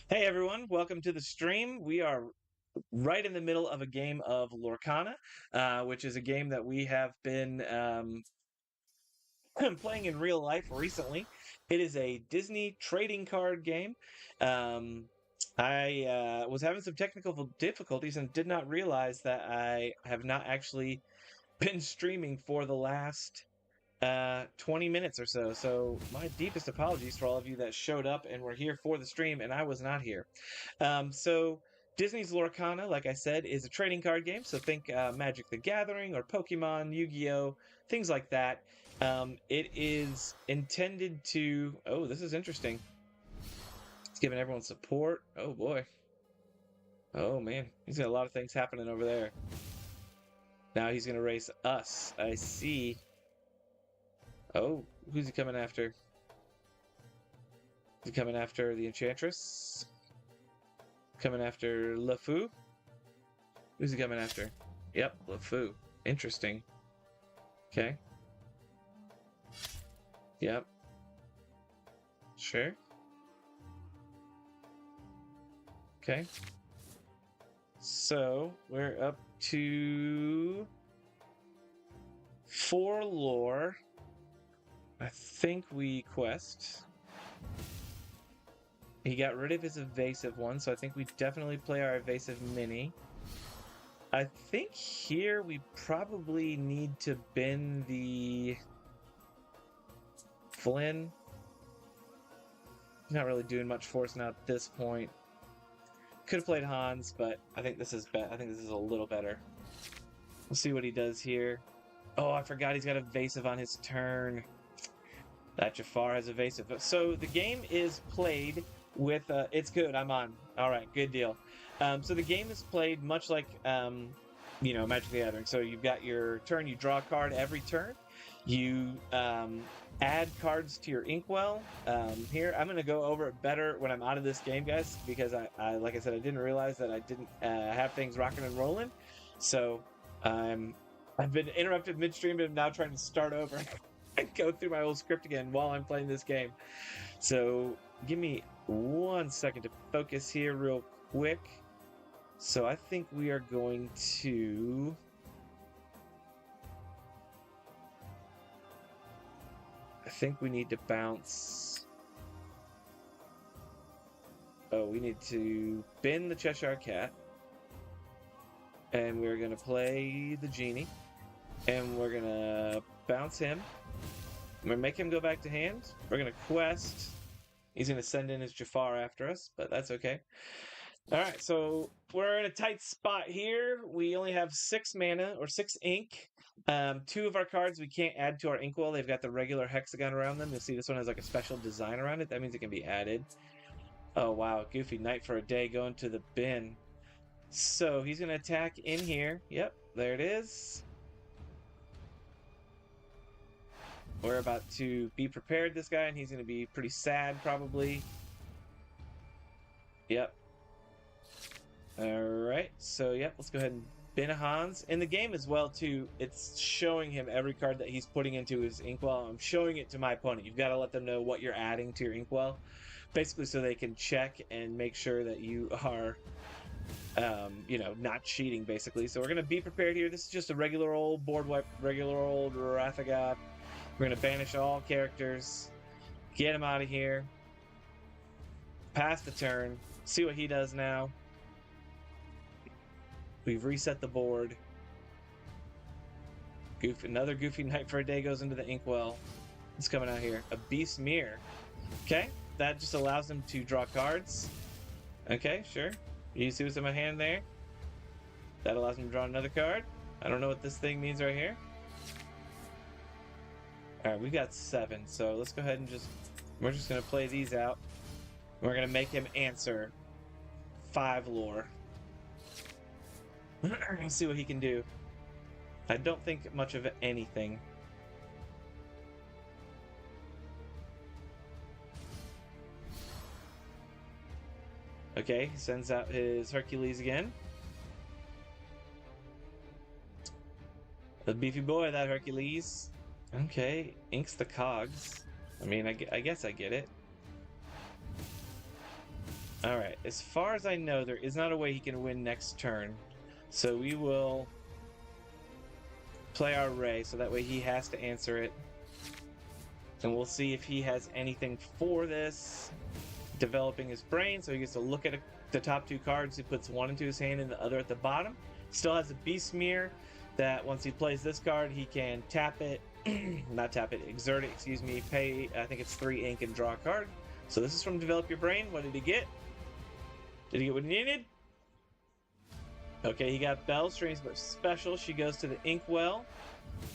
Hey everyone, welcome to the stream. We are right in the middle of a game of Lorcana, which is a game that we have been playing in real life recently. It is a Disney trading card game. Um, I was having some technical difficulties and did not realize that I have not actually been streaming for the last 20 minutes or so. So my deepest apologies for all of you that showed up and were here for the stream and I was not here. So Disney's Lorcana, like I said, is a trading card game. So think Magic the Gathering or Pokemon, Yu-Gi-Oh, things like that. It is intended to. Oh, this is interesting. It's giving everyone support. Oh boy. Oh man, he's got a lot of things happening over there. Now he's gonna race us. I see. Oh, who's he coming after? Is he coming after the Enchantress? Coming after LeFou? Who's he coming after? Yep, LeFou. Interesting. Okay. Yep. Sure. Okay. So we're up to 4 lore. I think we quest. He got rid of his evasive one, so I think we definitely play our evasive mini. I think here we probably need to bin the Flynn. He's not really doing much for us now at this point. Could have played Hans, but I think this is I think this is a little better. We'll see what he does here. Oh, I forgot he's got evasive on his turn. That Jafar has evasive. So the game is played with. It's good. I'm on. All right, good deal. So the game is played much like Magic the Gathering. So you've got your turn. You draw a card every turn. You add cards to your inkwell. Here, I'm going to go over it better when I'm out of this game, guys, because I like I said, I didn't realize that I didn't have things rocking and rolling. So I've been interrupted midstream, and I'm now trying to start over and go through my old script again while I'm playing this game. So give me 1 second to focus here real quick. So I think we are going to... I think we need to bounce... Oh, we need to bin the Cheshire Cat. And we're going to play the Genie. And we're going to bounce him. I'm going to make him go back to hand. We're going to quest. He's going to send in his Jafar after us, but that's okay. All right, so we're in a tight spot here. We only have 6 mana or 6 ink. 2 of our cards we can't add to our inkwell. They've got the regular hexagon around them. You'll see this one has like a special design around it. That means it can be added. Oh, wow. Goofy Knight for a day going to the bin. So he's going to attack in here. Yep, there it is. We're about to be prepared, this guy, and he's going to be pretty sad, probably. Yep. Alright, so yep, let's go ahead and bin a Hans. In the game as well, too, it's showing him every card that he's putting into his inkwell. I'm showing it to my opponent. You've got to let them know what you're adding to your inkwell, basically so they can check and make sure that you are, not cheating, basically. So we're going to be prepared here. This is just a regular old board wipe, regular old Rathagoth. We're going to banish all characters, get him out of here, pass the turn, see what he does now. We've reset the board. Another Goofy Knight for a day goes into the inkwell. What's coming out here? A Beast Mirror. Okay, that just allows them to draw cards. Okay, sure. You see what's in my hand there? That allows them to draw another card. I don't know what this thing means right here. Alright, we got 7, so let's go ahead and we're just going to play these out. We're going to make him answer 5 lore. Let's see what he can do. I don't think much of anything. Okay, he sends out his Hercules again. A beefy boy, that Hercules. Okay, inks the cogs. I mean, I guess I get it. Alright, as far as I know, there is not a way he can win next turn. So we will play our Ray, so that way he has to answer it. And we'll see if he has anything for this. Developing his brain, so he gets to look at the top 2 cards. He puts one into his hand and the other at the bottom. Still has a Beast Mirror that once he plays this card, he can tap it, not tap it, exert it, excuse me, pay, I think it's 3 ink and draw a card. So this is from Develop Your Brain. What did he get? Did he get what he needed? Okay, he got Bell Strings, but special. She goes to the Inkwell,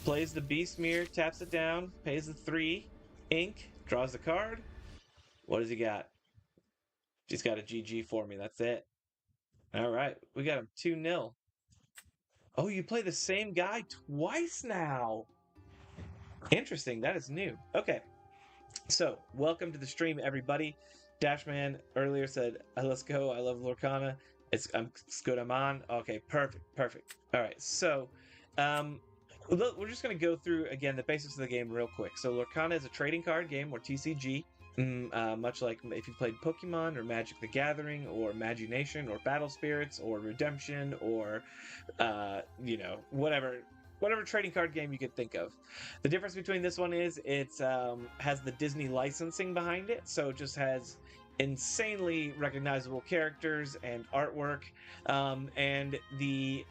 plays the Beast Mirror, taps it down, pays the 3 ink, draws the card. What does he got? He's got a GG for me. That's it. All right, we got him 2-0. Oh, you play the same guy twice now. Interesting. That is new. Okay. So, welcome to the stream, everybody. Dashman earlier said, let's go. I love Lorcana. It's good. I'm on. Okay, perfect. All right, so we're just going to go through, again, the basics of the game real quick. So, Lorcana is a trading card game, or TCG. Much like if you played Pokemon or Magic the Gathering or Imagination or Battle Spirits or Redemption or whatever trading card game you could think of. The difference between this one is it's has the Disney licensing behind it, so it just has insanely recognizable characters and artwork, and the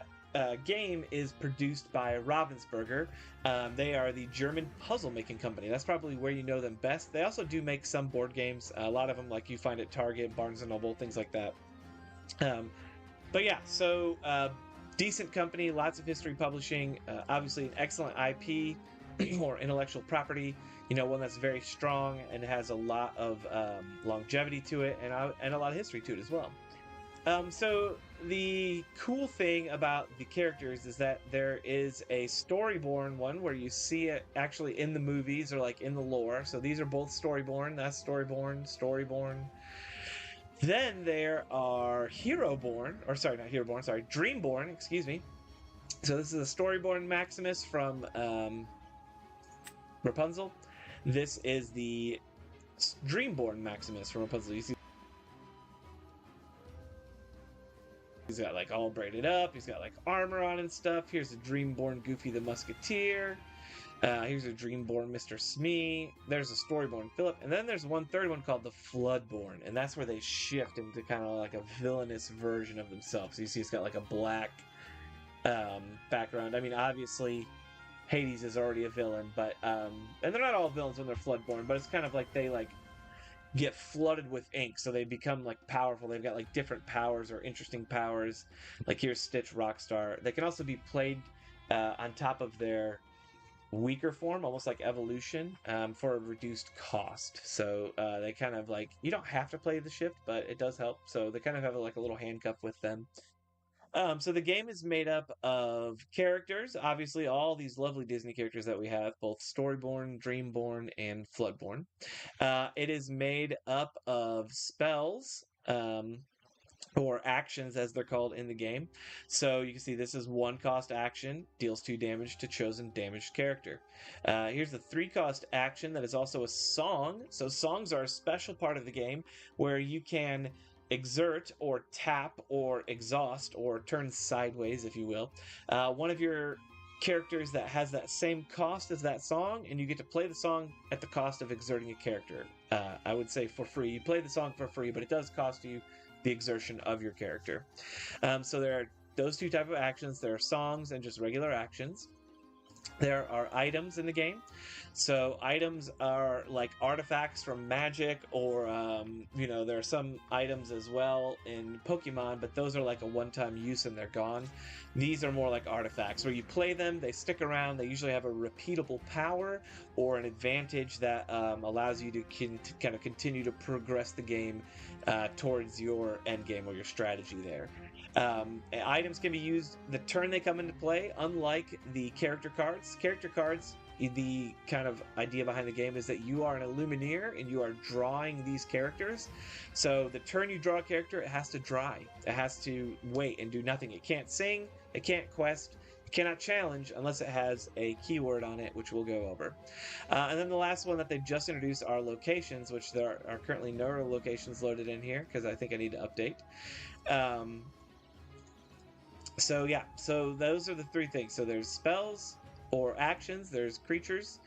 game is produced by Ravensburger. They are the German puzzle-making company. That's probably where you know them best. They also do make some board games. A lot of them, like you find at Target, Barnes & Noble, things like that. But yeah, so decent company, lots of history publishing, obviously an excellent IP or intellectual property. One that's very strong and has a lot of longevity to it and a lot of history to it as well. So the cool thing about the characters is that there is a Storyborn one where you see it actually in the movies or like in the lore. So these are both Storyborn. That's Storyborn. Then there are Dreamborn, excuse me. So this is a Storyborn Maximus from Rapunzel. This is the Dreamborn Maximus from Rapunzel. You see he's got like all braided up. He's got like armor on and stuff. Here's a Dreamborn Goofy the Musketeer. Here's a Dreamborn Mr. Smee. There's a Storyborn Philip. And then there's one third one called the Floodborn. And that's where they shift into kind of like a villainous version of themselves. So you see it's got like a black background. I mean, obviously, Hades is already a villain. But and they're not all villains when they're Floodborn. But it's kind of like they like get flooded with ink, so they become like powerful. They've got like different powers or interesting powers. Like here's Stitch Rockstar. They can also be played on top of their weaker form, almost like evolution, for a reduced cost. So they kind of like, you don't have to play the shift, but it does help. So they kind of have like a little handcuff with them. So the game is made up of characters, obviously all these lovely Disney characters that we have, both Storyborn, Dreamborn, and Floodborn. It is made up of spells, or actions as they're called in the game. So you can see this is 1 cost action, deals 2 damage to chosen damaged character. Here's the 3 cost action that is also a song. So songs are a special part of the game where you can exert or tap or exhaust or turn sideways, if you will, one of your characters that has that same cost as that song, and you get to play the song at the cost of exerting a character. I would say for free. You play the song for free, but it does cost you the exertion of your character. So there are those 2 type of actions. There are songs and just regular actions. There are items in the game. So items are like artifacts from Magic, or there are some items as well in Pokemon, but those are like a one-time use and they're gone. These are more like artifacts where you play them, they stick around, they usually have a repeatable power or an advantage that allows you to kind of continue to progress the game towards your end game or your strategy there. Items can be used the turn they come into play, unlike the character cards. Character cards, the kind of idea behind the game is that you are an Illumineer and you are drawing these characters. So the turn you draw a character, it has to dry. It has to wait and do nothing. It can't sing, it can't quest, cannot challenge unless it has a keyword on it, which we'll go over. And then the last one that they've just introduced are locations, which there are currently no locations loaded in here because I think I need to update. So yeah, so those are the three things. So there's spells or actions, there's creatures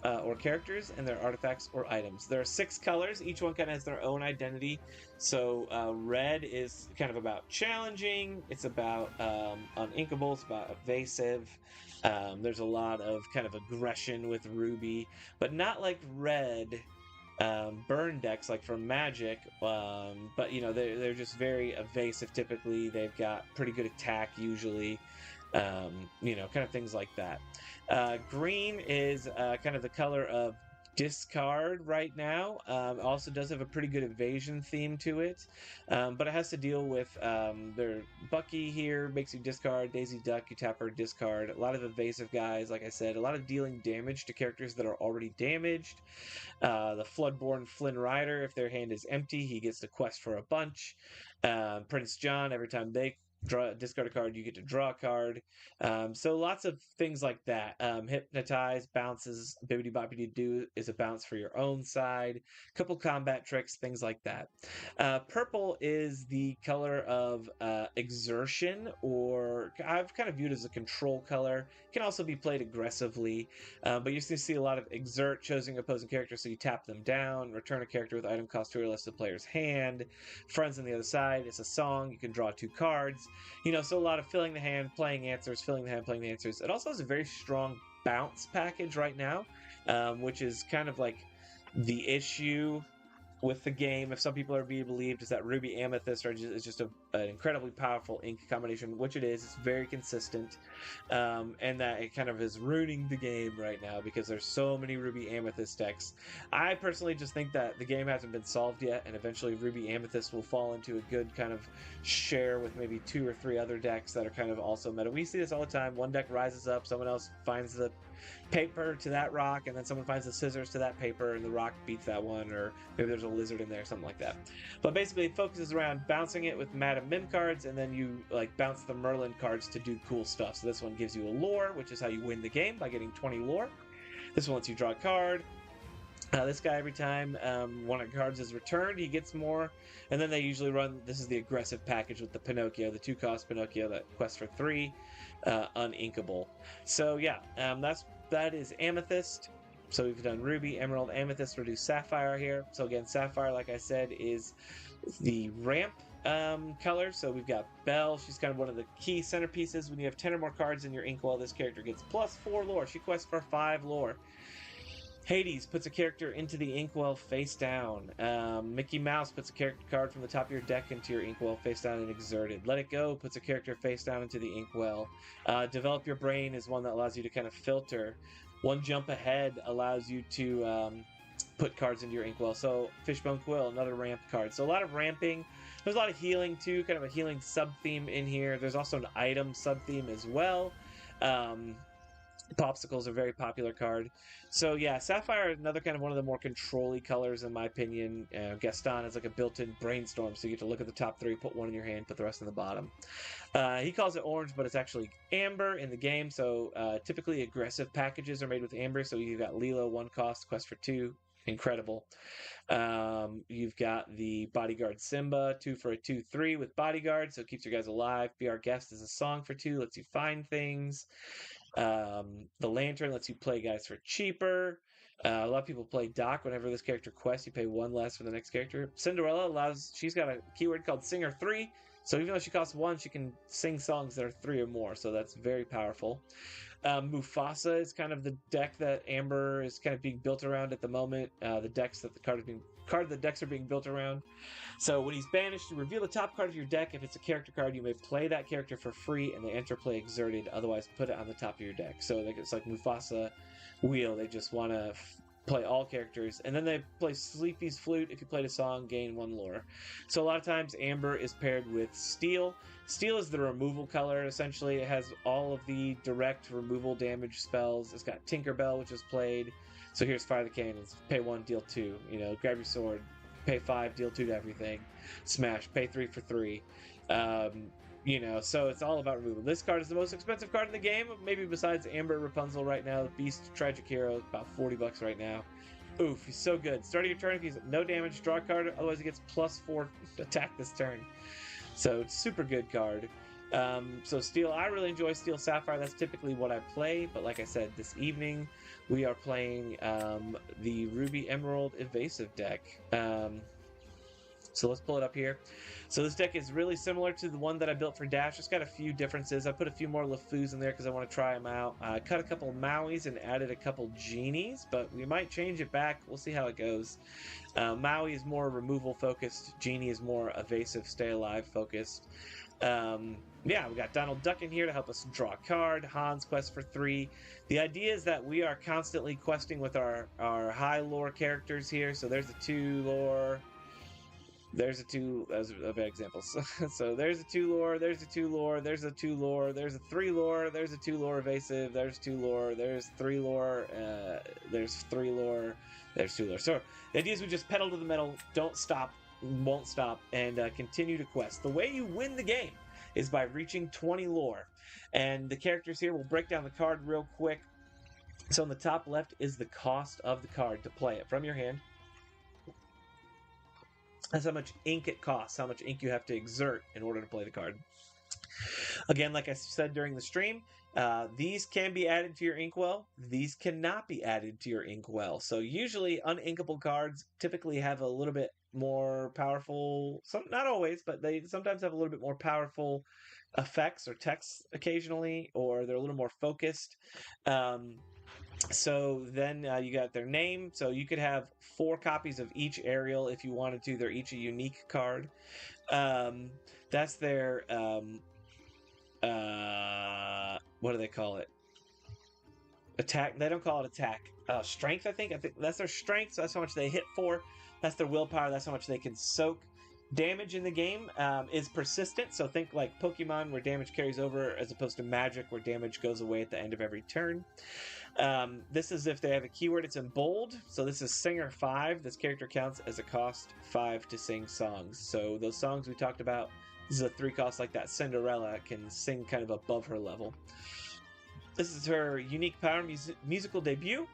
or characters, and there are artifacts or items. There are 6 colors. Each one kind of has their own identity. So red is kind of about challenging. It's about uninkable. It's about evasive. There's a lot of kind of aggression with ruby, but not like red burn decks like from Magic, but you know they're just very evasive. Typically, they've got pretty good attack usually, you know, kind of things like that. Green is kind of the color of discard right now. Also does have a pretty good evasion theme to it, but it has to deal with their Bucky here makes you discard, Daisy Duck you tap her discard. A lot of evasive guys, like I said, a lot of dealing damage to characters that are already damaged. The Floodborn Flynn Rider, if their hand is empty, he gets to quest for a bunch. Prince John, every time they discard a card, you get to draw a card. So lots of things like that. Hypnotize bounces, bibbidi boppity doo is a bounce for your own side. Couple combat tricks, things like that. Purple is the color of exertion, or I've kind of viewed as a control color. It can also be played aggressively, but you're going to see a lot of exert, choosing opposing characters, so you tap them down, return a character with item cost 2 or less to the player's hand. Friends on the other side, it's a song, you can draw 2 cards. You know, so a lot of filling the hand, playing answers, filling the hand, playing the answers. It also has a very strong bounce package right now, which is kind of like the issue with the game, if some people are being believed, is that Ruby Amethyst is just an incredibly powerful ink combination, which it is. It's very consistent, and that it kind of is ruining the game right now because there's so many Ruby Amethyst decks. I personally just think that the game hasn't been solved yet, and eventually Ruby Amethyst will fall into a good kind of share with maybe 2 or 3 other decks that are kind of also meta. We see this all the time. One deck rises up, someone else finds the paper to that rock, and then someone finds the scissors to that paper, and the rock beats that one, or maybe there's a lizard in there, something like that. But basically, it focuses around bouncing it with Madam Mim cards, and then you like bounce the Merlin cards to do cool stuff. So this one gives you a lore, which is how you win the game by getting 20 lore. This one lets you draw a card. This guy, every time one of the cards is returned, he gets more. And then they usually run, this is the aggressive package with the Pinocchio, the 2-cost Pinocchio that quests for 3, uninkable. So yeah, that is Amethyst. So we've done Ruby, Emerald, Amethyst. We'll do Sapphire here. So again, Sapphire, like I said, is the ramp color. So we've got Belle. She's kind of one of the key centerpieces. When you have 10 or more cards in your inkwell, this character gets plus 4 lore. She quests for 5 lore. Hades puts a character into the inkwell face down. Mickey Mouse puts a character card from the top of your deck into your inkwell face down and exerted. Let It Go puts a character face down into the inkwell. Develop Your Brain is one that allows you to kind of filter. One Jump Ahead allows you to put cards into your inkwell. So Fishbone Quill, another ramp card. So a lot of ramping. There's a lot of healing too, kind of a healing sub-theme in here. There's also an item sub-theme as well. Popsicle's a very popular card. So yeah, Sapphire is another kind of one of the more control-y colors in my opinion. Gaston is like a built-in brainstorm, so you get to look at the top 3, put one in your hand, put the rest in the bottom. He calls it orange, but it's actually amber in the game, so typically aggressive packages are made with amber. So you've got Lilo, 1 cost, quest for 2, incredible. You've got the Bodyguard Simba, 2 for a 2/3 with Bodyguard, so it keeps your guys alive. Be Our Guest is a song for 2, lets you find things. The Lantern lets you play guys for cheaper. A lot of people play Doc. Whenever this character quests, you pay 1 less for the next character. Cinderella she's got a keyword called Singer 3, so even though she costs 1, she can sing songs that are 3 or more, so that's very powerful. Mufasa is kind of the deck that Amber is kind of being built around at the moment. The decks that the decks are being built around. So when he's banished, you reveal the top card of your deck. If it's a character card, you may play that character for free, and they enter play exerted. Otherwise, put it on the top of your deck. So it's like Mufasa Wheel. They just want to play all characters, and then they play Sleepy's Flute. If you played a song, gain 1 lore. So a lot of times Amber is paired with Steel. Steel is the removal color, essentially. It has all of the direct removal damage spells. It's got Tinkerbell, which is played. So here's Fire the Cannons. Pay 1, deal 2. You know, grab your sword. Pay 5, deal 2 to everything. Smash. Pay 3 for 3. So it's all about removal. This card is the most expensive card in the game, maybe besides Amber Rapunzel right now. Beast Tragic Hero, about $40 right now. Oof, he's so good. Starting your turn, if he's no damage, draw a card, otherwise he gets +4 attack this turn. So it's super good card. So Steel, I really enjoy Steel Sapphire. That's typically what I play, but like I said, this evening we are playing the Ruby Emerald Evasive deck. So let's pull it up here. So this deck is really similar to the one that I built for Dash. It's got a few differences. I put a few more LeFous in there because I want to try them out. I cut a couple Mauis and added a couple Genies, but we might change it back. We'll see how it goes. Maui is more removal focused. Genie is more evasive, stay alive focused. Yeah, we got Donald Duck in here to help us draw a card. Hans quest for 3. The idea is that we are constantly questing with our high lore characters here. So there's a 2 lore. There's a 2, as a bad example. So there's a 2 lore, there's a 2 lore, there's a 2 lore, there's a 3 lore, there's a 2 lore evasive, there's 2 lore, there's 3 lore, there's 3 lore, there's 2 lore. So the idea is we just pedal to the metal, don't stop, won't stop, and continue to quest. The way you win the game is by reaching 20 lore. And the characters here, will break down the card real quick. So on the top left is the cost of the card to play it from your hand. That's how much ink it costs, how much ink you have to exert in order to play the card. Again, like I said during the stream, these can be added to your inkwell. These cannot be added to your inkwell. So usually uninkable cards typically have a little bit more powerful, not always, but they sometimes have a little bit more powerful effects or text occasionally, or they're a little more focused. So then you got their name. So you could have 4 copies of each Ariel if you wanted to. They're each a unique card. That's their what do they call it? Attack. They don't call it attack. Strength, I think that's their strength. So that's how much they hit for. That's their willpower. That's how much they can soak. Damage in the game is persistent, so think like Pokemon where damage carries over as opposed to Magic where damage goes away at the end of every turn. This is if they have a keyword, it's in bold. So this is Singer 5. This character counts as a cost 5 to sing songs. So those songs we talked about, this is a 3 cost like that. Cinderella can sing kind of above her level. This is her unique power musical debut.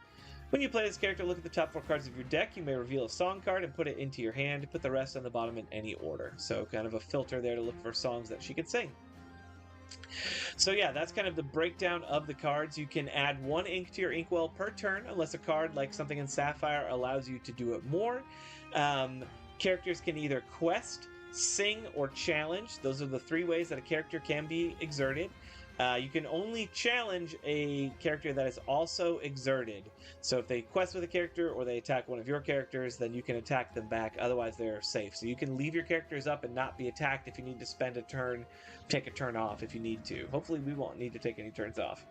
When you play this character, look at the top 4 cards of your deck. You may reveal a song card and put it into your hand. Put the rest on the bottom in any order. So kind of a filter there to look for songs that she could sing. So yeah, that's kind of the breakdown of the cards. You can add 1 ink to your inkwell per turn, unless a card like something in Sapphire allows you to do it more. Characters can either quest, sing, or challenge. Those are the 3 ways that a character can be exerted. You can only challenge a character that is also exerted. So if they quest with a character or they attack one of your characters, then you can attack them back. Otherwise, they're safe. So you can leave your characters up and not be attacked if you need to spend a turn, take a turn off if you need to. Hopefully, we won't need to take any turns off.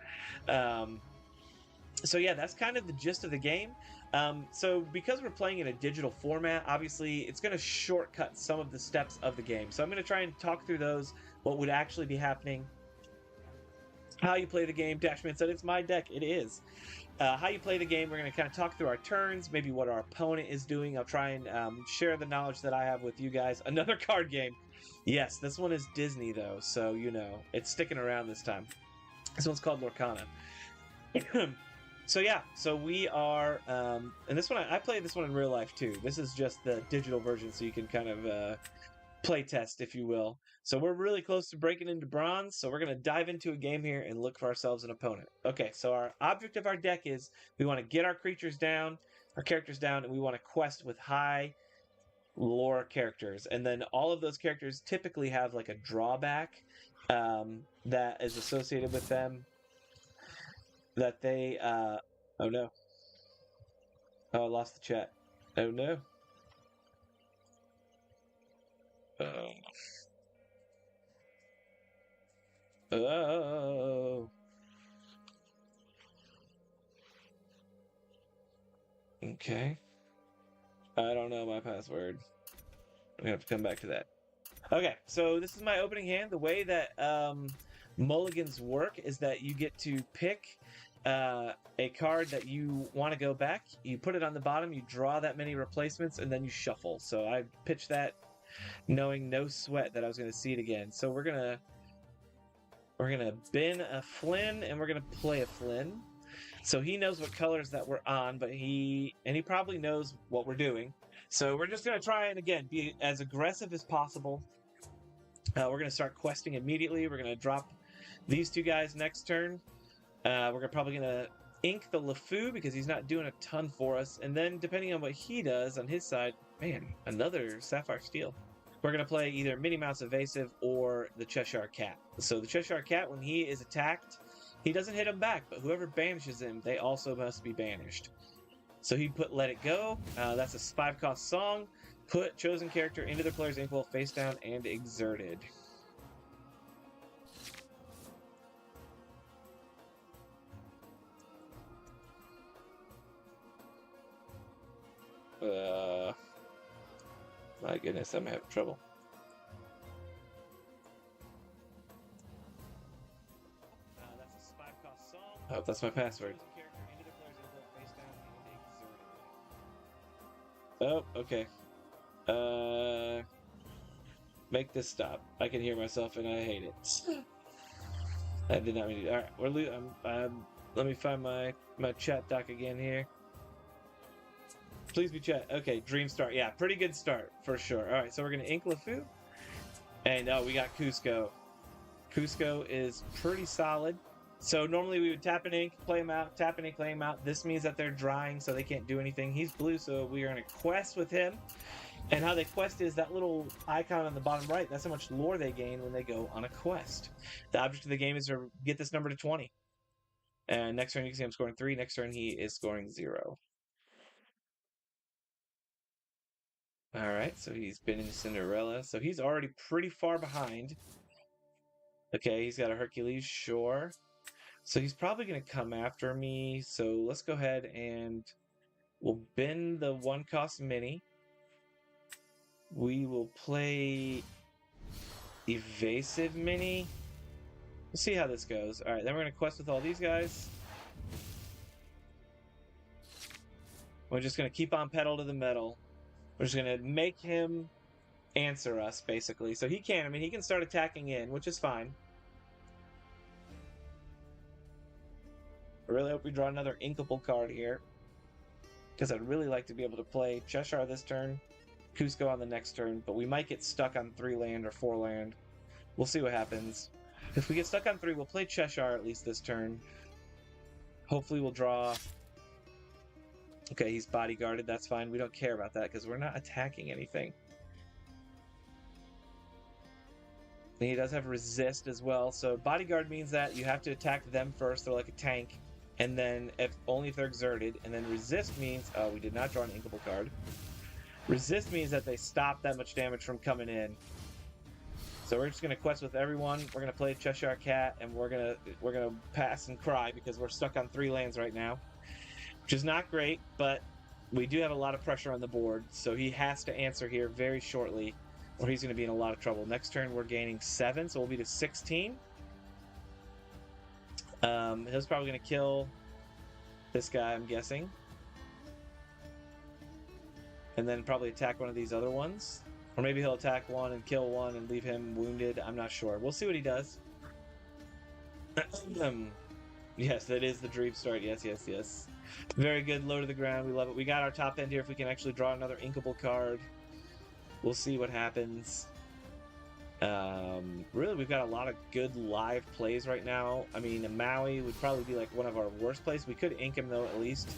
So yeah, that's kind of the gist of the game. So because we're playing in a digital format, obviously, it's going to shortcut some of the steps of the game. So I'm going to try and talk through those, what would actually be happening. How you play the game. Dashman said it's my deck. It is. How you play the game, we're going to kind of talk through our turns, maybe what our opponent is doing. I'll try and share the knowledge that I have with you guys. Another card game. Yes, this one is Disney, though, so you know. It's sticking around this time. This one's called Lorcana. So yeah, so we are... and this one, I played this one in real life, too. This is just the digital version, so you can kind of play test, if you will. So we're really close to breaking into bronze, so we're going to dive into a game here and look for ourselves an opponent. Okay, so our object of our deck is we want to get our creatures down, our characters down, and we want to quest with high lore characters. And then all of those characters typically have like a drawback that is associated with them that they... oh no. Oh, I lost the chat. Oh no. Oh. Okay. I don't know my password. We have to come back to that. Okay, so this is my opening hand. The way that mulligans work is that you get to pick a card that you want to go back. You put it on the bottom, you draw that many replacements, and then you shuffle. So I pitched that knowing no sweat that I was going to see it again. So we're going to We're gonna bin a Flynn, and we're gonna play a Flynn. So he knows what colors that we're on, but he probably knows what we're doing. So we're just gonna try and again be as aggressive as possible. We're gonna start questing immediately. We're gonna drop these two guys next turn. We're probably gonna ink the LeFou because he's not doing a ton for us. And then depending on what he does on his side, man, another Sapphire Steel. We're going to play either Minnie Mouse Evasive or the Cheshire Cat. So the Cheshire Cat, when he is attacked, he doesn't hit him back, but whoever banishes him, they also must be banished. So he put Let It Go. That's a 5-cost song. Put chosen character into their player's inkwell face down and exerted. My goodness, I'm having trouble. That's a 5-cost song. Oh, that's my password. Oh, okay. Make this stop. I can hear myself and I hate it. I did not mean to. All right, we're let me find my chat doc again here. Please be chat. Okay, dream start. Yeah, pretty good start for sure. All right, so we're gonna ink LeFou, and we got Cusco. Cusco is pretty solid. So normally we would tap an ink, play him out, tap an ink, play him out. This means that they're drying, so they can't do anything. He's blue, so we are gonna quest with him. And how they quest is that little icon on the bottom right. That's how much lore they gain when they go on a quest. The object of the game is to get this number to 20. And next turn you can see I'm scoring 3. Next turn he is scoring 0. All right, so he's been in Cinderella. So he's already pretty far behind. Okay, he's got a Hercules, sure. So he's probably going to come after me. So let's go ahead and we'll bin the 1-cost mini. We will play Evasive Mini. We'll see how this goes. All right, then we're going to quest with all these guys. We're just going to keep on pedal to the metal. We're just going to make him answer us, basically. So he can. I mean, he can start attacking in, which is fine. I really hope we draw another inkable card here, because I'd really like to be able to play Cheshire this turn, Cusco on the next turn, but we might get stuck on 3 land or 4 land. We'll see what happens. If we get stuck on 3, we'll play Cheshire at least this turn. Hopefully we'll draw... Okay, he's bodyguarded. That's fine. We don't care about that because we're not attacking anything. And he does have resist as well. So bodyguard means that you have to attack them first. They're like a tank. And then only if they're exerted. And then resist means... Oh, we did not draw an inkable card. Resist means that they stop that much damage from coming in. So we're just gonna quest with everyone. We're gonna play Cheshire Cat, and we're gonna pass and cry because we're stuck on 3 lands right now, which is not great. But we do have a lot of pressure on the board, so he has to answer here very shortly, or he's gonna be in a lot of trouble. Next turn we're gaining 7, so we'll be to 16. He's probably gonna kill this guy, I'm guessing, and then probably attack one of these other ones. Or maybe he'll attack one and kill one and leave him wounded. I'm not sure. We'll see what he does. Yes, that is the dream start. Yes, yes, yes. Very good. Low to the ground. We love it. We got our top end here. If we can actually draw another inkable card, we'll see what happens. Really, we've got a lot of good live plays right now. I mean, Maui would probably be like one of our worst plays. We could ink him, though, at least.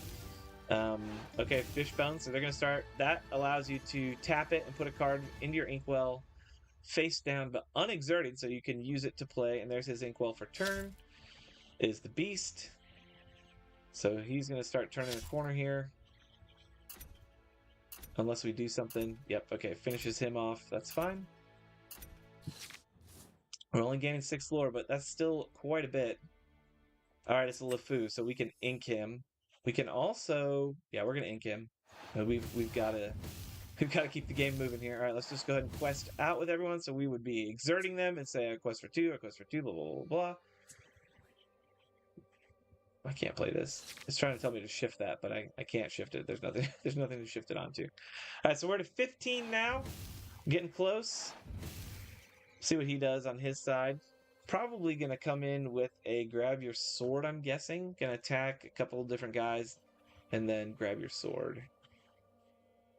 Okay, Fishbone, so they're going to start. That allows you to tap it and put a card into your inkwell face down but unexerted, so you can use it to play. And there's his inkwell for turn. Is the Beast. So he's going to start turning the corner here. Unless we do something. Yep, okay, finishes him off. That's fine. We're only gaining 6 lore, but that's still quite a bit. Alright, it's a LeFou, so we can ink him. We can also, yeah, we're gonna ink him. We've got to keep the game moving here. All right, let's just go ahead and quest out with everyone. So we would be exerting them and say a quest for 2, a quest for 2, blah blah blah blah. I can't play this. It's trying to tell me to shift that, but I can't shift it. There's nothing. There's nothing to shift it onto. All right, so we're to 15 now. Getting close. See what he does on his side. probably going to come in with a grab your sword, I'm guessing. Going to attack a couple of different guys and then grab your sword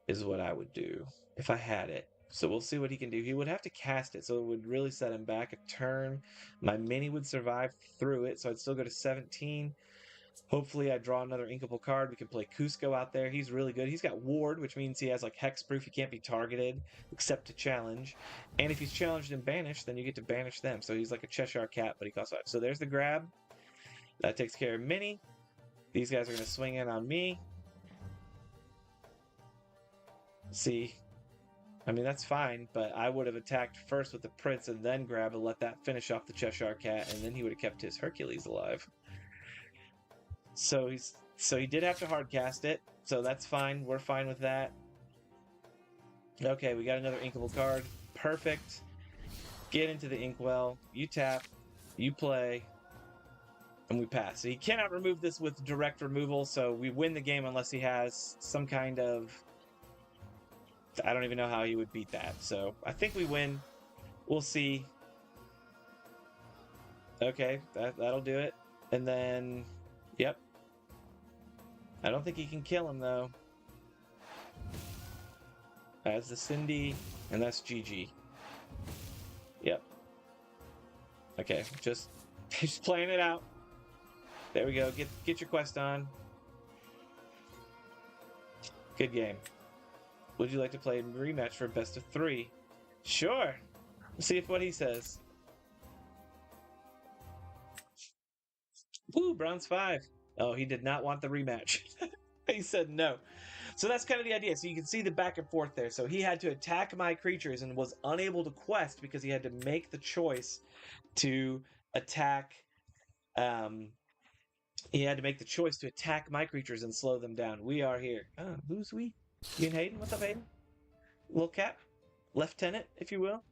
is what I would do if I had it. So we'll see what he can do. He would have to cast it, so it would really set him back a turn. My mini would survive through it, so I'd still go to 17. Hopefully I draw another inkable card. We can play Cusco out there. He's really good. He's got ward, which means he has like hexproof. He can't be targeted except to challenge. And if he's challenged and banished, then you get to banish them. So he's like a Cheshire cat, but he costs 5. So there's the grab. That takes care of mini. These guys are going to swing in on me. See, I mean, that's fine, but I would have attacked first with the Prince and then grab and let that finish off the Cheshire Cat, and then he would have kept his Hercules alive. So he did have to hard cast it, so that's fine. We're fine with that. Okay, we got another inkable card. Perfect. Get into the inkwell. You tap. You play. And we pass. So he cannot remove this with direct removal, so we win the game unless he has some kind of... I don't even know how he would beat that. So I think we win. We'll see. Okay, that'll do it. And then, yep. I don't think he can kill him, though. That's the Cindy, and that's GG. Yep. Okay, just playing it out. There we go. Get your quest on. Good game. Would you like to play a rematch for best of 3? Sure. Let's see what he says. Woo, bronze 5. Oh, he did not want the rematch. He said no. So that's kind of the idea. So you can see the back and forth there. So he had to attack my creatures and was unable to quest because he had to make the choice to attack. He had to make the choice to attack my creatures and slow them down. We are here. Oh, who's we? You and Hayden? What's up, Hayden? Little cap? Lieutenant, if you will.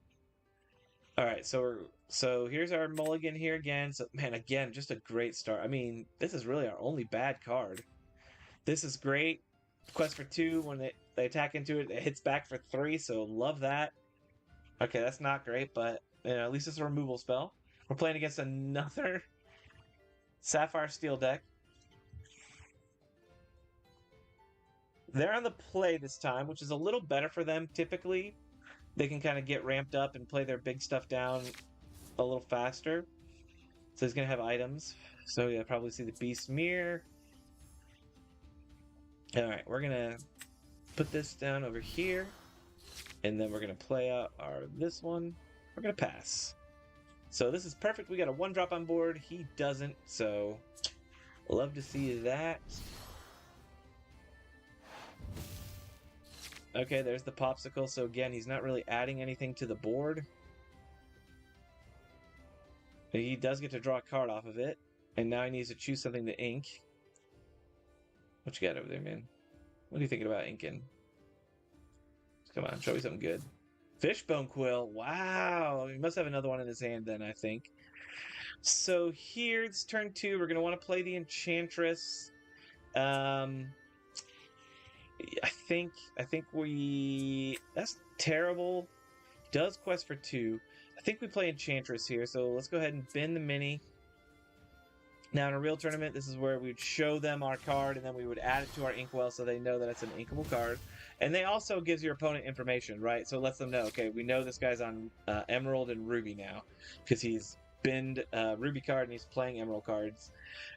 Alright, so here's our mulligan here again. So, man, again, just a great start. I mean, this is really our only bad card. This is great. Quest for 2, when they attack into it, it hits back for 3, so love that. Okay, that's not great, but you know, at least it's a removal spell. We're playing against another Sapphire Steel deck. They're on the play this time, which is a little better for them. Typically, they can kind of get ramped up and play their big stuff down a little faster. So he's going to have items. So you'll probably see the Beast Mirror. Alright, we're going to put this down over here. And then we're going to play out this one. We're going to pass. So this is perfect. We got a 1-drop on board. He doesn't, so love to see that. Okay, there's the popsicle. So again, he's not really adding anything to the board. But he does get to draw a card off of it. And now he needs to choose something to ink. What you got over there, man? What are you thinking about inking? Come on, show me something good. Fishbone Quill. Wow. He must have another one in his hand then, I think. So here, it's turn 2. We're going to want to play the Enchantress. I think that's terrible. Does quest for 2. I think we play Enchantress here, so let's go ahead and bin the mini. Now in a real tournament, this is where we'd show them our card, and then we would add it to our inkwell so they know that it's an inkable card. And they also gives your opponent information, right? So it lets them know, okay, we know this guy's on Emerald and Ruby now, because he's binned Ruby card and he's playing Emerald cards.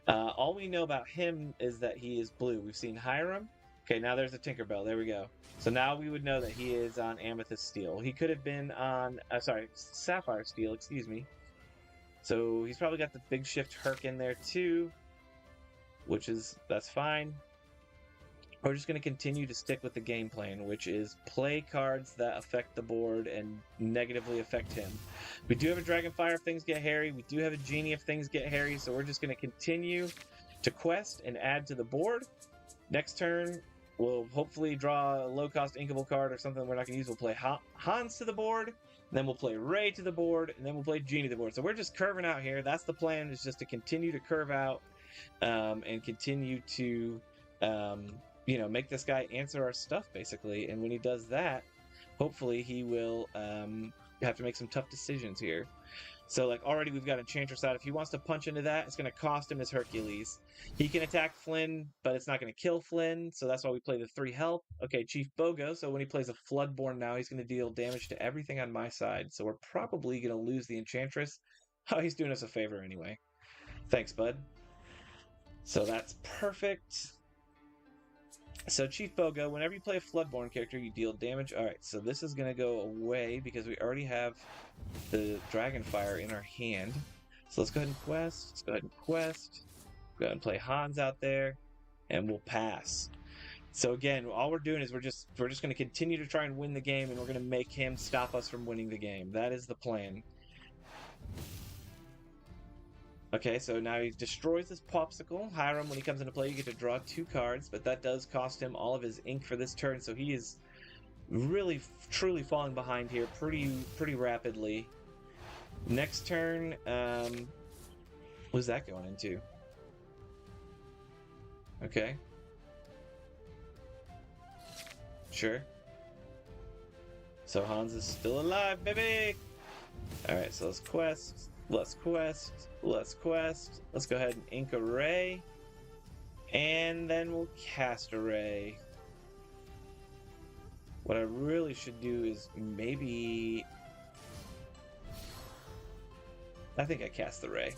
All we know about him is that he is blue. We've seen Hiram. Okay, now there's a Tinkerbell. There we go. So now we would know that he is on Amethyst Steel. He could have been on, Sapphire Steel, excuse me. So he's probably got the Big Shift Herc in there too, that's fine. We're just going to continue to stick with the game plan, which is play cards that affect the board and negatively affect him. We do have a Dragonfire if things get hairy. We do have a Genie if things get hairy, so we're just going to continue to quest and add to the board. Next turn, we'll hopefully draw a low-cost inkable card or something we're not going to use. We'll play Hans to the board, then we'll play Ray to the board, and then we'll play Genie to the board. So we're just curving out here. That's the plan, is just to continue to curve out and continue to, make this guy answer our stuff, basically. And when he does that, hopefully he will have to make some tough decisions here. So, like, already we've got Enchantress out. If he wants to punch into that, it's going to cost him his Hercules. He can attack Flynn, but it's not going to kill Flynn, so that's why we play the 3 help. Okay, Chief Bogo, so when he plays a Floodborn now, he's going to deal damage to everything on my side. So we're probably going to lose the Enchantress. Oh, he's doing us a favor anyway. Thanks, bud. So that's perfect. So Chief Bogo, whenever you play a Floodborn character, you deal damage. Alright, so this is going to go away because we already have the Dragonfire in our hand. So let's go ahead and quest. Let's go ahead and quest. Go ahead and play Hans out there, and we'll pass. So again, all we're doing is we're just going to continue to try and win the game, and we're going to make him stop us from winning the game. That is the plan. Okay, so now he destroys this Popsicle. Hiram, when he comes into play, you get to draw 2 cards, but that does cost him all of his ink for this turn, so he is really, truly falling behind here pretty rapidly. Next turn, what's that going into? Okay. Sure. So Hans is still alive, baby! Alright, so let's quest. Let's quest. Let's quest. Let's go ahead and ink a ray. And then we'll cast a ray. What I really should do is maybe... I think I cast the ray.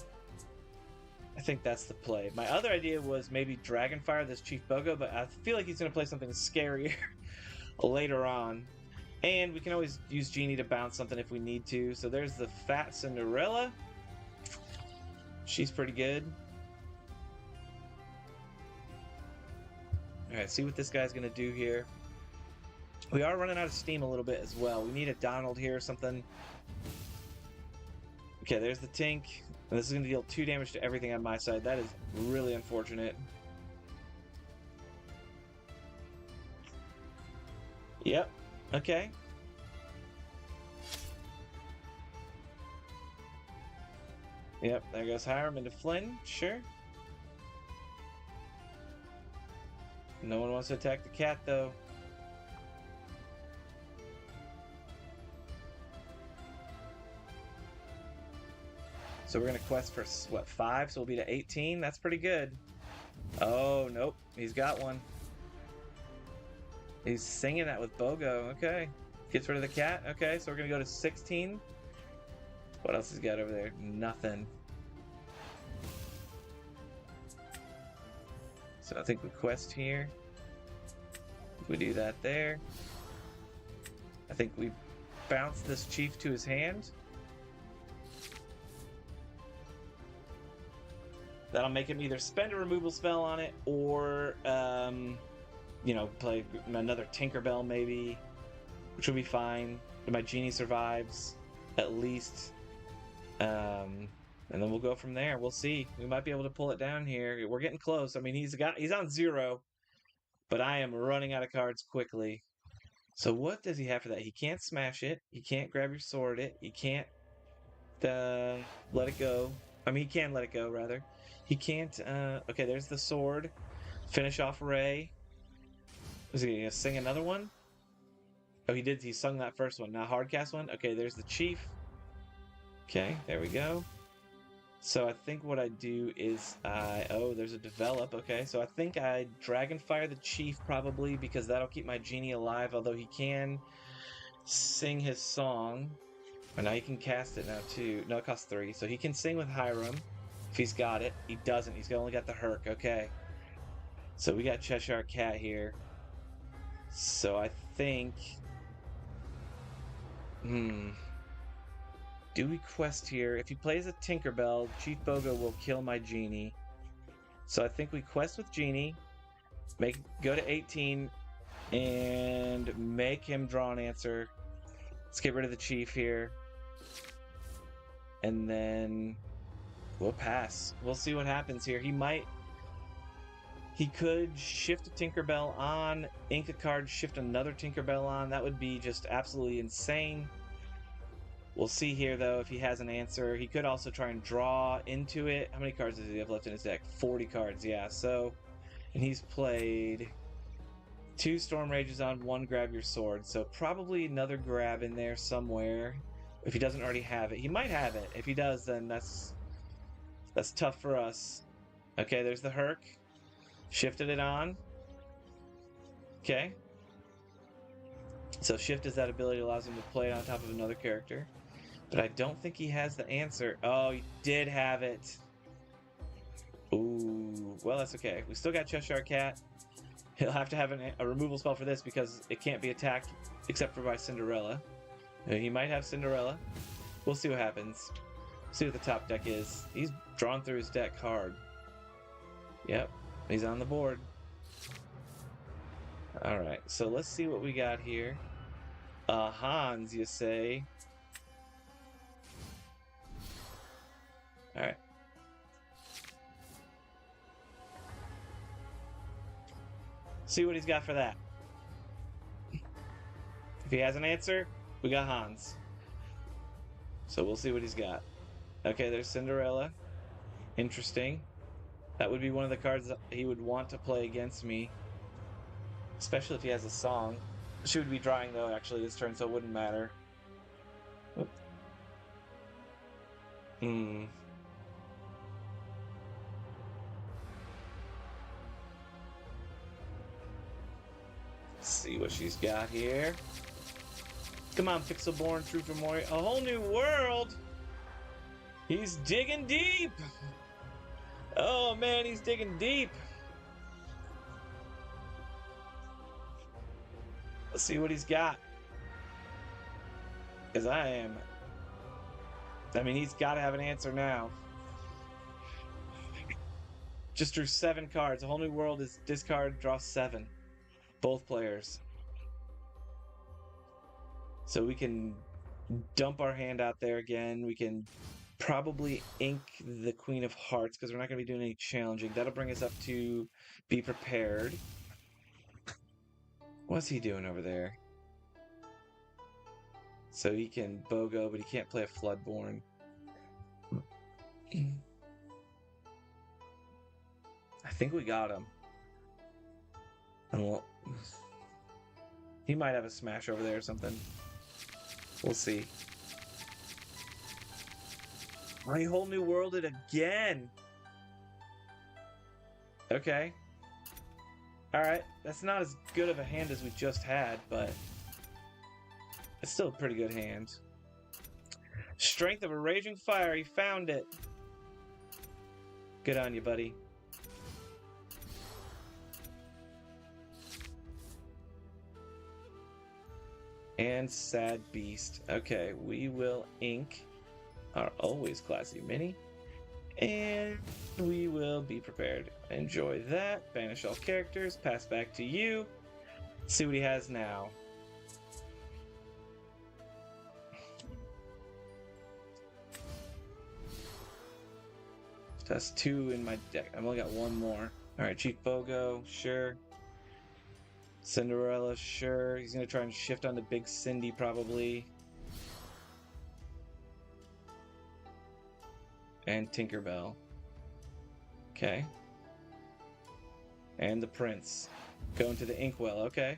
I think that's the play. My other idea was maybe Dragonfire this Chief Bogo, but I feel like he's going to play something scarier later on. And we can always use Genie to bounce something if we need to. So there's the Fat Cinderella. She's pretty good. Alright, see what this guy's going to do here. We are running out of steam a little bit as well. We need a Donald here or something. Okay, there's the Tink. And this is going to deal 2 damage to everything on my side. That is really unfortunate. Yep. Okay. Yep, there goes Hiram into Flynn. Sure. No one wants to attack the cat, though. So we're going to quest for, what, 5? So we'll be to 18? That's pretty good. Oh, nope. He's got one. He's singing that with Bogo. Okay. Gets rid of the cat. Okay, so we're going to go to 16. What else has he got over there? Nothing. So I think we quest here. If we do that there. I think we bounce this chief to his hand. That'll make him either spend a removal spell on it or, you know, play another Tinkerbell maybe, which would be fine. If my Genie survives, at least. And then we'll go from there. We'll see. We might be able to pull it down here. We're getting close. I mean, he's on 0, but I am running out of cards quickly. So what does he have for that? He can't smash it. He can't grab your sword it. He can't let it go. I mean, he can let it go, rather. He can't... okay, there's the sword. Finish off Ray. Is he going to sing another one? Oh, he did. He sung that first one. Now hardcast one. Okay, there's the chief. Okay, there we go. So I think what I do is oh, there's a develop. Okay, so I think I Dragonfire the chief probably because that'll keep my Genie alive, although he can sing his song. And now he can cast it now too. No, it costs 3. So he can sing with Hiram if he's got it. He doesn't. He's only got the Herc. Okay. So we got Cheshire Cat here. So I think... Do we quest here? If he plays a Tinkerbell, Chief Bogo will kill my Genie. So I think we quest with Genie, go to 18, and make him draw an answer. Let's get rid of the Chief here. And then we'll pass. We'll see what happens here. He could shift a Tinkerbell on, ink a card, shift another Tinkerbell on. That would be just absolutely insane. We'll see here, though, if he has an answer. He could also try and draw into it. How many cards does he have left in his deck? 40 cards, yeah. So, and he's played 2 Storm Rages on, 1 Grab Your Sword. So probably another grab in there somewhere. If he doesn't already have it. He might have it. If he does, then that's tough for us. Okay, there's the Herc. Shifted it on. Okay. So shift is that ability that allows him to play it on top of another character. But I don't think he has the answer. Oh, he did have it. Ooh, well, that's okay. We still got Cheshire Cat. He'll have to have a removal spell for this because it can't be attacked except for by Cinderella. He might have Cinderella. We'll see what happens. See what the top deck is. He's drawn through his deck hard. Yep, he's on the board. All right, so let's see what we got here. Hans, you say? All right. See what he's got for that. If he has an answer, we got Hans. So we'll see what he's got. Okay, there's Cinderella. Interesting. That would be one of the cards that he would want to play against me. Especially if he has a song. She would be drawing, though, actually, this turn, so it wouldn't matter. Hmm. Let's see what she's got here. Come on, Pixelborn, True for Mori. A whole new world! He's digging deep! Oh, man, he's digging deep! Let's see what he's got. Because I mean, he's got to have an answer now. Just drew 7 cards. A whole new world is discard, draw 7. Both players. So we can dump our hand out there again. We can probably ink the Queen of Hearts because we're not going to be doing any challenging. That'll bring us up to be prepared. What's he doing over there? So he can BOGO, but he can't play a Floodborn. I think we got him. Well, he might have a smash over there or something. We'll see. My whole new world it again. Okay. Alright, that's not as good of a hand as we just had, but it's still a pretty good hand. Strength of a Raging Fire, he found it. Good on you, buddy. And Sad Beast. Okay, we will ink our always classy mini. And we will be prepared. Enjoy that. Banish all characters. Pass back to you. See what he has now. That's 2 in my deck. I've only got 1 more. Alright, Chief Bogo, sure. Cinderella, sure. He's going to try and shift onto Big Cindy, probably. And Tinkerbell. Okay. And the Prince. Going to the Inkwell, okay.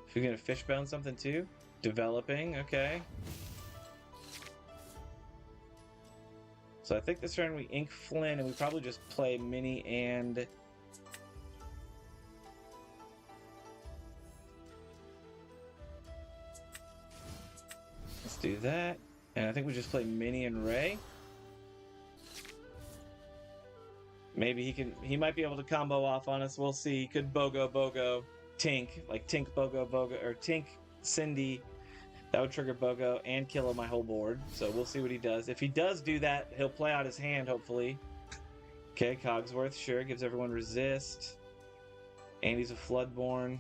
If you're going to Fishbone something too. Developing, okay. So I think this turn we ink Flynn and we probably just play Mini and... Let's do that. And I think we just play Minnie and Ray. Maybe he might be able to combo off on us. We'll see. He could Bogo, Tink. Like Tink, Bogo, or Tink, Cindy. That would trigger Bogo and kill my whole board. So we'll see what he does. If he does do that, he'll play out his hand, hopefully. Okay, Cogsworth, sure. Gives everyone resist. Andy's a Floodborn.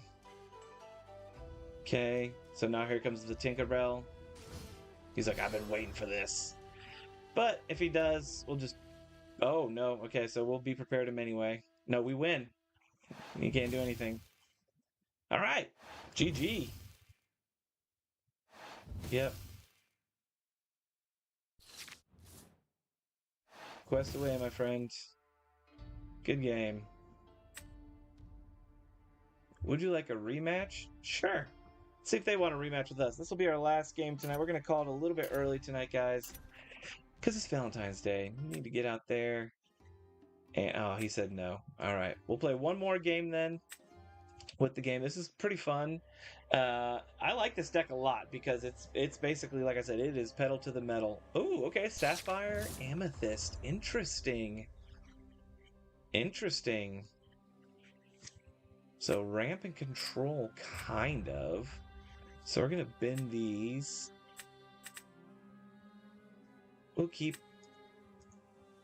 Okay, so now here comes the Tinkerbell. He's like, I've been waiting for this. But if he does, we'll just... Oh, no. Okay, so we'll be prepared him anyway. No, we win. You can't do anything. All right. GG. Yep. Quest away, my friend. Good game. Would you like a rematch? Sure. See if they want to rematch with us. This will be our last game tonight. We're going to call it a little bit early tonight, guys, because it's Valentine's Day. We need to get out there. And oh, he said no. All right, we'll play one more game then with the game. This is pretty fun. I like this deck a lot because it's basically, like I said, it is pedal to the metal. Oh, okay, Sapphire Amethyst. Interesting. Interesting. So ramp and control, kind of. So we're gonna bend these. We'll keep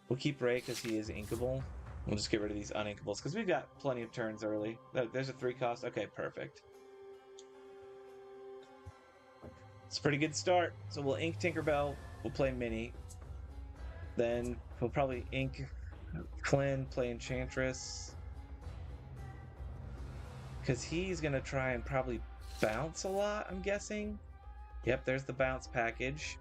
Ray because he is inkable. We'll just get rid of these uninkables because we've got plenty of turns early. There's a 3 cost. Okay, perfect. It's a pretty good start. So we'll ink Tinkerbell. We'll play Mini. Then we'll probably ink Flynn, play Enchantress. Because he's going to try and probably bounce a lot, I'm guessing. Yep, there's the bounce package.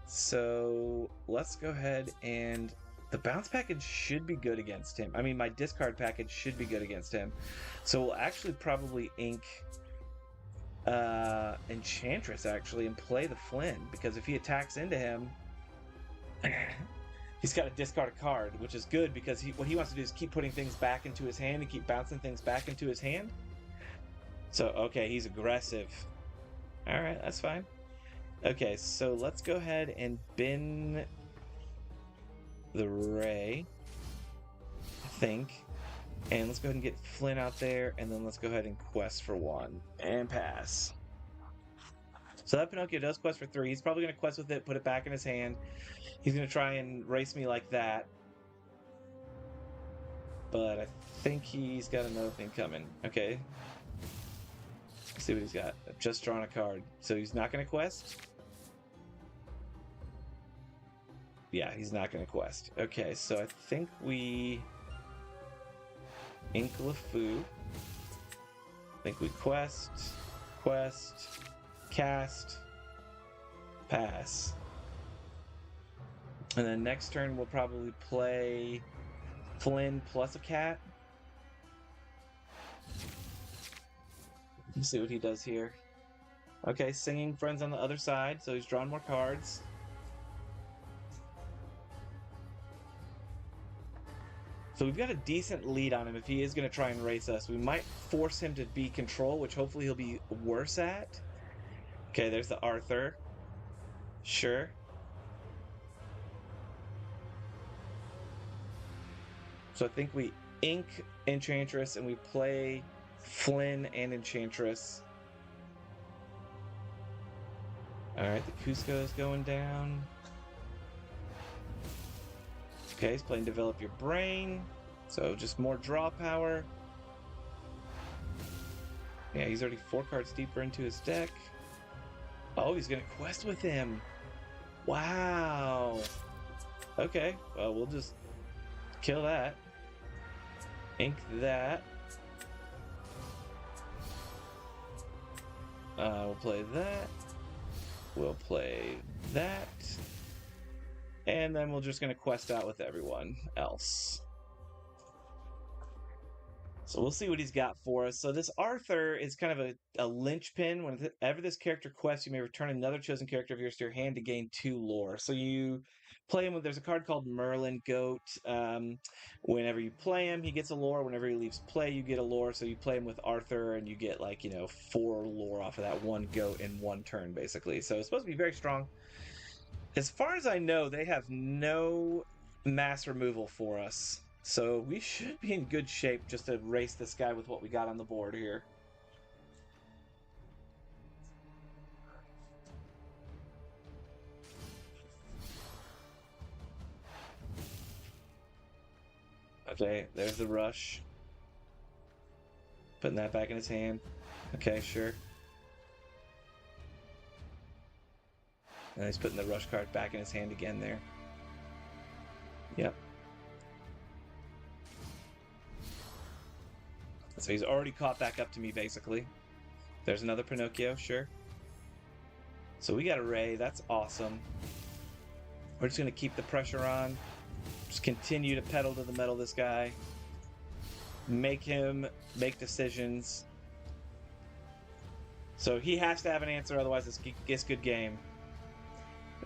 So let's go ahead and... The bounce package should be good against him. I mean, my discard package should be good against him. So we'll actually probably ink Enchantress, actually, and play the Flynn. Because if he attacks into him... He's got to discard a card, which is good because what he wants to do is keep putting things back into his hand and keep bouncing things back into his hand. So, okay, he's aggressive. All right, that's fine. Okay, so let's go ahead and bin the Ray, I think. And let's go ahead and get Flynn out there, and then let's go ahead and quest for 1 and pass. So that Pinocchio does quest for 3. He's probably going to quest with it, put it back in his hand. He's going to try and race me like that. But I think he's got another thing coming. Okay. Let's see what he's got. I've just drawn a card. So he's not going to quest? Yeah, he's not going to quest. Okay, so I think we... ink LeFou. I think we quest, cast, pass. And then next turn we'll probably play Flynn plus a cat. Let's see what he does here. Okay, Singing Friends on the other side, so he's drawn more cards. So we've got a decent lead on him if he is going to try and race us. We might force him to be control, which hopefully he'll be worse at. Okay, there's the Arthur. Sure. So I think we ink Enchantress and we play Flynn and Enchantress. Alright, the Cusco is going down. Okay, he's playing Develop Your Brain. So just more draw power. Yeah, he's already 4 cards deeper into his deck. Oh, he's going to quest with him. Wow. Okay, well, we'll just kill that. Ink that. We'll play that. We'll play that. And then we're just going to quest out with everyone else. So we'll see what he's got for us. So this Arthur is kind of a linchpin. Whenever this character quests, you may return another chosen character of yours to your hand to gain 2 lore. So you play him with, there's a card called Merlin Goat. Whenever you play him, he gets a lore. Whenever he leaves play, you get a lore. So you play him with Arthur and you get 4 lore off of that 1 goat in 1 turn, basically. So it's supposed to be very strong. As far as I know, they have no mass removal for us. So we should be in good shape just to race this guy with what we got on the board here. Okay, there's the rush. Putting that back in his hand. Okay, sure. And he's putting the rush card back in his hand again there. Yep. So he's already caught back up to me, basically. There's another Pinocchio, sure. So we got a Ray. That's awesome. We're just going to keep the pressure on. Just continue to pedal to the metal this guy. Make him make decisions. So he has to have an answer, otherwise it's good game.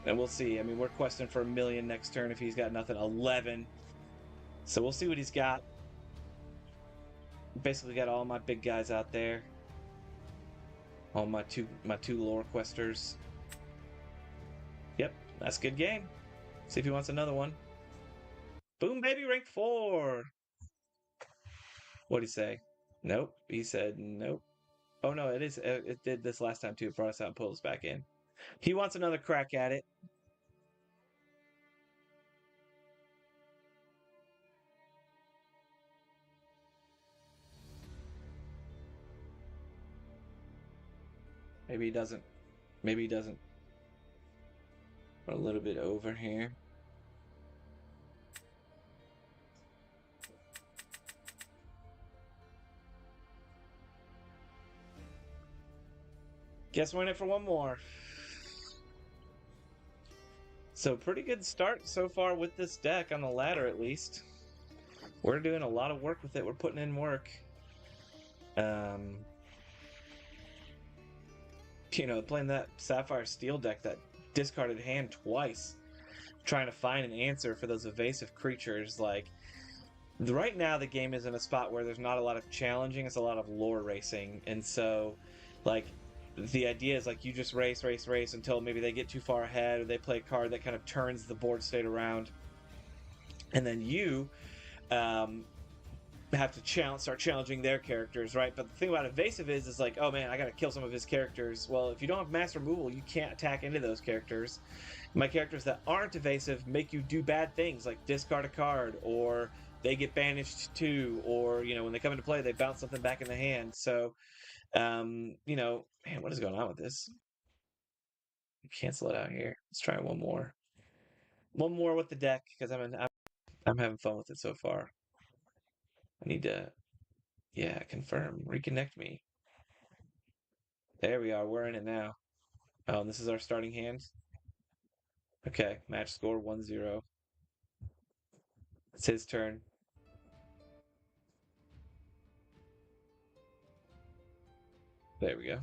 And we'll see. I mean, we're questing for 1 million next turn if he's got nothing. 11. So we'll see what he's got. Basically got all my big guys out there. All my two lore questers. Yep, that's good game. See if he wants another one. Boom, baby, rank 4. What'd he say? Nope. He said nope. Oh no, it is. It did this last time too. It brought us out and pulled us back in. He wants another crack at it. Maybe he doesn't. Maybe he doesn't. We're a little bit over here. Guess we're in it for one more. So pretty good start so far with this deck on the ladder, at least. We're doing a lot of work with it. We're putting in work. You know, playing that Sapphire Steel deck, that discarded hand twice, trying to find an answer for those evasive creatures. Like, right now the game is in a spot where there's not a lot of challenging, it's a lot of lore racing. And so, like, the idea is like you just race until maybe they get too far ahead or they play a card that kind of turns the board state around. And then you have to start challenging their characters, right? But the thing about evasive is like, oh man, I gotta kill some of his characters. Well, if you don't have mass removal, you can't attack into those characters. My characters that aren't evasive make you do bad things, like discard a card, or they get banished too, or, you know, when they come into play, they bounce something back in the hand. So, you know, man, what is going on with this? Cancel it out here. Let's try one more. One more with the deck, because I'm having fun with it so far. I need to, yeah, confirm, reconnect me. There we are. We're in it now. Oh, and this is our starting hand. Okay, match score 1-0. It's his turn. There we go.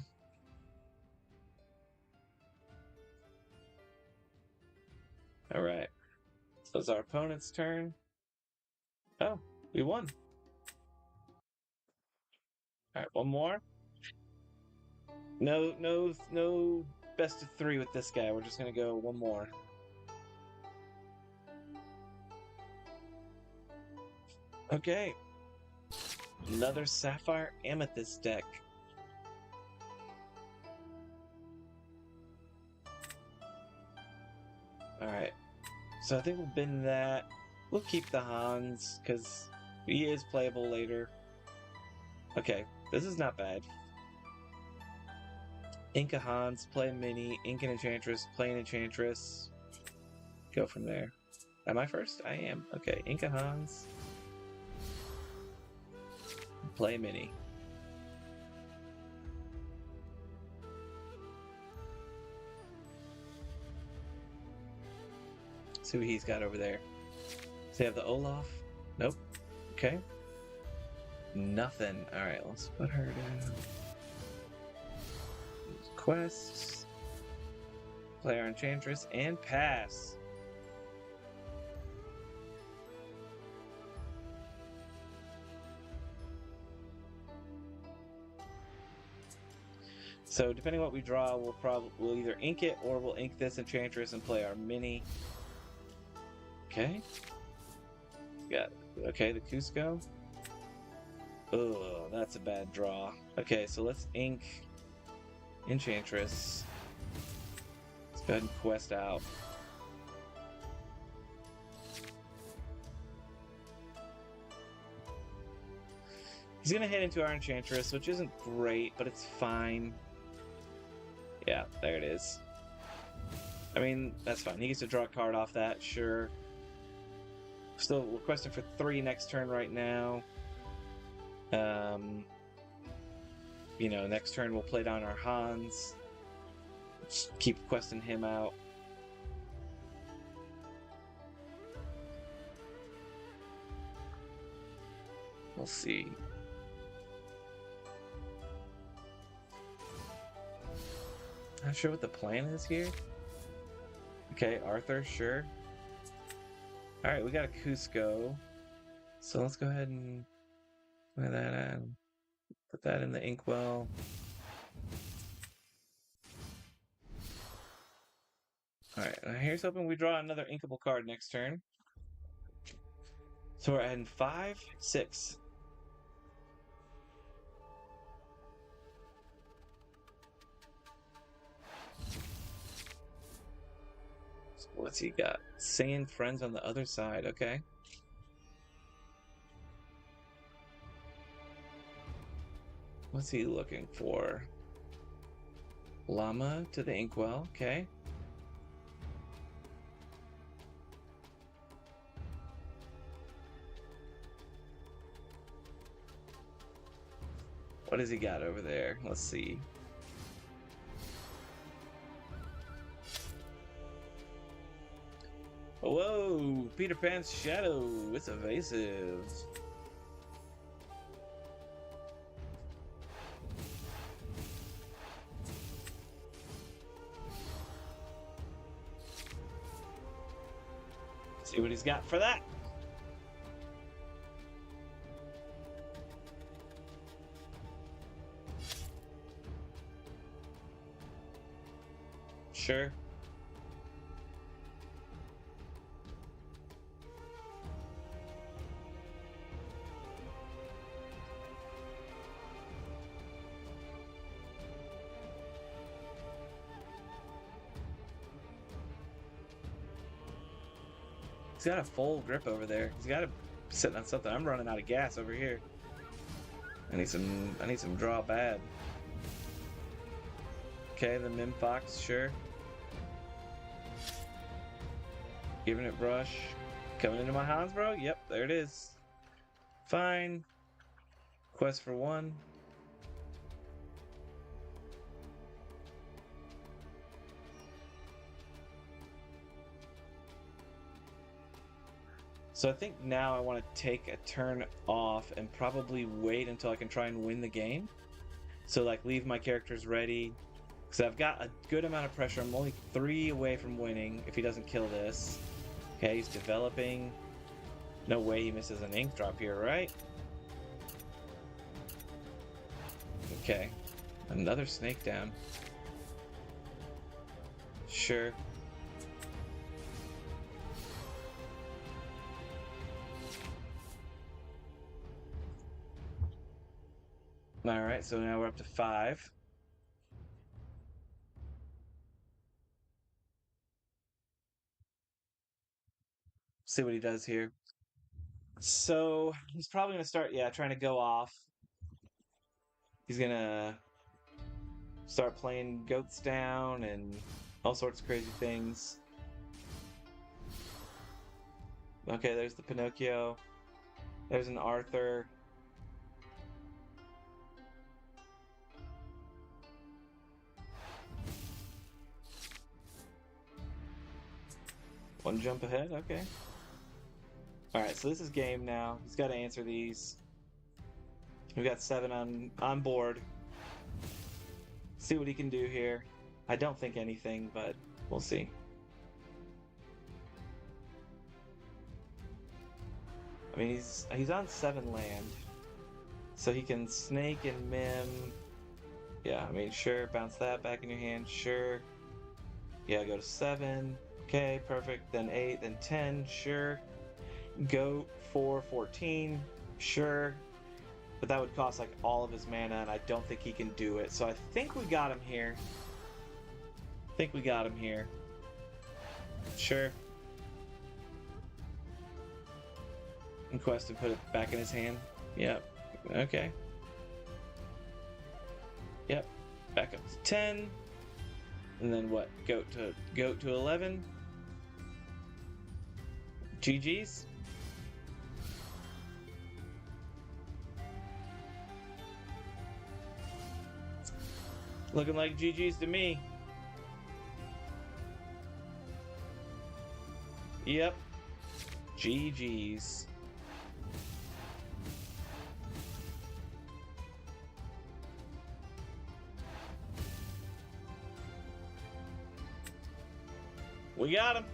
All right. So it's our opponent's turn. Oh, we won. All right, one more. No best of 3 with this guy. We're just gonna go one more. Okay. Another Sapphire Amethyst deck. Alright. So I think we'll bin that. We'll keep the Hans, because he is playable later. Okay, this is not bad. Inca Hans, play a mini, Inca Enchantress, play an Enchantress. Go from there. Am I first? I am. Okay, Inca Hans. Play a mini. See what he's got over there. Does he have the Olaf? Nope. Okay. Nothing. Alright, let's put her down. Quests. Play our Enchantress and pass. So depending on what we draw, we'll either ink it or we'll ink this Enchantress and play our mini. Okay. Got okay, the Cusco. Oh, that's a bad draw. Okay, so let's ink Enchantress. Let's go ahead and quest out. He's gonna hit into our Enchantress, which isn't great, but it's fine. Yeah, there it is. I mean, that's fine. He gets to draw a card off that, sure. Still requesting for 3 next turn right now. You know, next turn we'll play down our Hans. Just keep questing him out. We'll see. Not sure what the plan is here. Okay, Arthur, sure. Alright, we got a Cusco. So let's go ahead and put that in. Put that in the inkwell. Alright, here's hoping we draw another inkable card next turn. So we're adding 5, 6. So what's he got? Sand friends on the other side, okay. What's he looking for? Llama to the inkwell, okay. What has he got over there? Let's see. Whoa! Peter Pan's shadow! It's evasive. See what he's got for that. Sure. He's got a full grip over there. He's got to be sitting on something. I'm running out of gas over here. I need some draw bad. Okay, the Mim Fox, sure. Giving it brush. Coming into my Hans, bro? Yep, there it is. Fine. Quest for 1. So I think now I want to take a turn off and probably wait until I can try and win the game. So like leave my characters ready. Because I've got a good amount of pressure. I'm only 3 away from winning if he doesn't kill this. Okay, he's developing. No way he misses an ink drop here, right? Okay. Another snake down. Sure. Alright, so now we're up to 5. See what he does here. So he's probably gonna start, trying to go off. He's gonna start playing goats down and all sorts of crazy things. Okay, there's the Pinocchio. There's an Arthur. One jump ahead, okay. Alright, so this is game now. He's got to answer these. We've got 7 on board. See what he can do here. I don't think anything, but we'll see. I mean, he's on 7 land. So he can snake and mim. Yeah, I mean, sure, bounce that back in your hand, sure. Yeah, go to 7. Okay, perfect. Then 8, then 10, sure. Goat 4, 14, sure. But that would cost like all of his mana, and I don't think he can do it. So I think we got him here. Sure. And quest and put it back in his hand. Yep. Okay. Yep. Back up to 10. And then what? Goat to 11. GG's. Looking like GG's to me. Yep. GG's. We got him.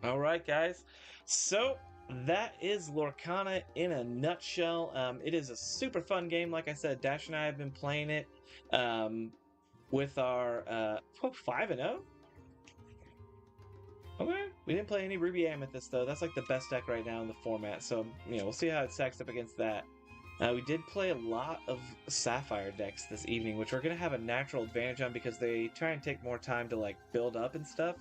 All right, guys. So that is Lorcana in a nutshell. It is a super fun game. Like I said, Dash and I have been playing it with our 5-0. Okay, we didn't play any Ruby Amethyst though. That's like the best deck right now in the format. So we'll see how it stacks up against that. We did play a lot of Sapphire decks this evening, which we're going to have a natural advantage on because they try and take more time to like build up and stuff.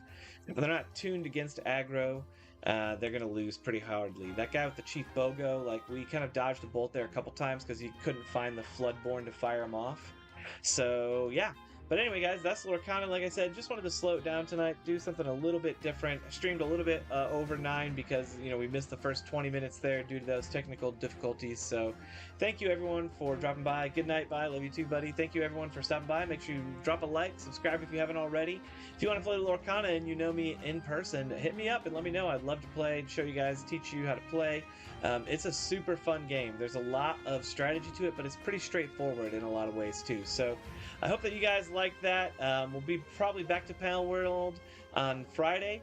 But they're not tuned against aggro. They're going to lose pretty hardly. That guy with the Chief Bogo, like we kind of dodged a bolt there a couple times because he couldn't find the Floodborn to fire him off. So yeah. But anyway, guys, that's Lorcana. Like I said, just wanted to slow it down tonight, do something a little bit different. Streamed a little bit over 9 because, we missed the first 20 minutes there due to those technical difficulties. So thank you, everyone, for dropping by. Good night, bye. Love you too, buddy. Thank you, everyone, for stopping by. Make sure you drop a like, subscribe if you haven't already. If you want to play Lorcana and you know me in person, hit me up and let me know. I'd love to play, show you guys, teach you how to play. It's a super fun game. There's a lot of strategy to it, but it's pretty straightforward in a lot of ways, too. So I hope that you guys like that. We'll be probably back to Panel World on Friday.